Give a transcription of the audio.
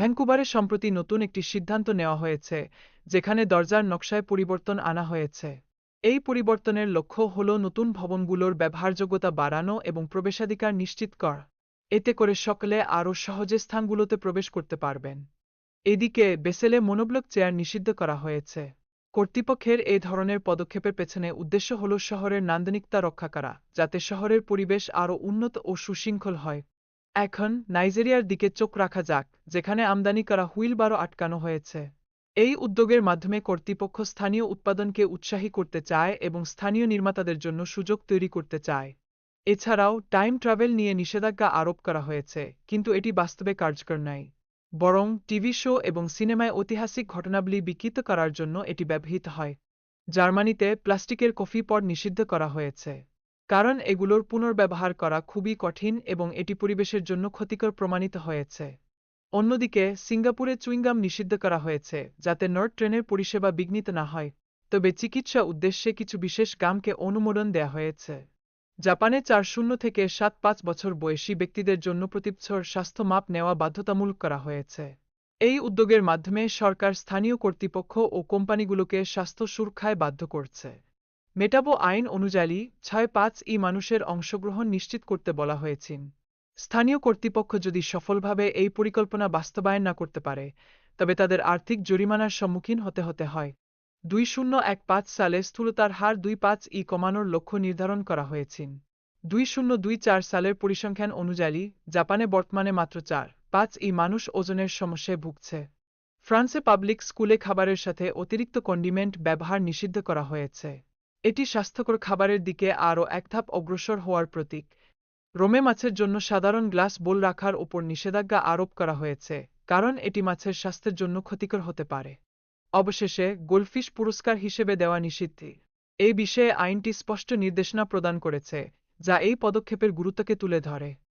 ভ্যানকুভারে সম্প্রতি নতুন একটি সিদ্ধান্ত নেওয়া হয়েছে, যেখানে দরজার নকশায় পরিবর্তন আনা হয়েছে। এই পরিবর্তনের লক্ষ্য হল নতুন ভবনগুলোর ব্যবহারযোগ্যতা বাড়ানো এবং প্রবেশাধিকার নিশ্চিত করা। এতে করে সকলে আরও সহজে স্থানগুলোতে প্রবেশ করতে পারবেন। এদিকে বেসেলে মনোব্লক চেয়ার নিষিদ্ধ করা হয়েছে। কর্তৃপক্ষের এই ধরনের পদক্ষেপের পেছনে উদ্দেশ্য হল শহরের নান্দনিকতা রক্ষা করা, যাতে শহরের পরিবেশ আরও উন্নত ও সুশৃঙ্খল হয়। এখন নাইজেরিয়ার দিকে চোখ রাখা যাক, যেখানে আমদানি করা হুইলবারও আটকানো হয়েছে। এই উদ্যোগের মাধ্যমে কর্তৃপক্ষ স্থানীয় উৎপাদনকে উৎসাহী করতে চায় এবং স্থানীয় নির্মাতাদের জন্য সুযোগ তৈরি করতে চায়। এছাড়াও টাইম ট্রাভেল নিয়ে নিষেধাজ্ঞা আরোপ করা হয়েছে, কিন্তু এটি বাস্তবে কার্যকর নয়। বরং টিভি শো এবং সিনেমায় ঐতিহাসিক ঘটনাবলী বিকৃত করার জন্য এটি ব্যবহৃত হয়। জার্মানিতে প্লাস্টিকের কফি পট নিষিদ্ধ করা হয়েছে, কারণ এগুলোর পুনর্ব্যবহার করা খুবই কঠিন এবং এটি পরিবেশের জন্য ক্ষতিকর প্রমাণিত হয়েছে। অন্যদিকে সিঙ্গাপুরে চুইংগাম নিষিদ্ধ করা হয়েছে, যাতে নর্থ ট্রেনের পরিষেবা বিঘ্নিত না হয়, তবে চিকিৎসা উদ্দেশ্যে কিছু বিশেষ গামকে অনুমোদন দেয়া হয়েছে। জাপানে 4-0 থেকে 7-5 বছর বয়সী ব্যক্তিদের জন্য প্রতিবছর স্বাস্থ্য মাপ নেওয়া বাধ্যতামূলক করা হয়েছে। এই উদ্যোগের মাধ্যমে সরকার স্থানীয় কর্তৃপক্ষ ও কোম্পানিগুলোকে স্বাস্থ্য সুরক্ষায় বাধ্য করছে। মেটাবো আইন অনুযায়ী 6.5 মানুষের অংশগ্রহণ নিশ্চিত করতে বলা হয়েছে। স্থানীয় কর্তৃপক্ষ যদি সফলভাবে এই পরিকল্পনা বাস্তবায়ন না করতে পারে, তবে তাদের আর্থিক জরিমানার সম্মুখীন হতে হয়। 2015 সালে স্থূলতার হার 2.5 কমানোর লক্ষ্য নির্ধারণ করা হয়েছে। 2024 সালের পরিসংখ্যান অনুযায়ী জাপানে বর্তমানে মাত্র 4.5 মানুষ ওজনের সমস্যায় ভুগছে। ফ্রান্সে পাবলিক স্কুলে খাবারের সাথে অতিরিক্ত কন্ডিমেন্ট ব্যবহার নিষিদ্ধ করা হয়েছে। এটি স্বাস্থ্যকর খাবারের দিকে আরও এক ধাপ অগ্রসর হওয়ার প্রতীক। রোমে মাছের জন্য সাধারণ গ্লাস বোল রাখার ওপর নিষেধাজ্ঞা আরোপ করা হয়েছে, কারণ এটি মাছের স্বাস্থ্যের জন্য ক্ষতিকর হতে পারে। অবশেষে গোল্ডফিশ পুরস্কার হিসেবে দেওয়া নিষিদ্ধ। এই বিষয়ে আইনটি স্পষ্ট নির্দেশনা প্রদান করেছে, যা এই পদক্ষেপের গুরুত্বকে তুলে ধরে।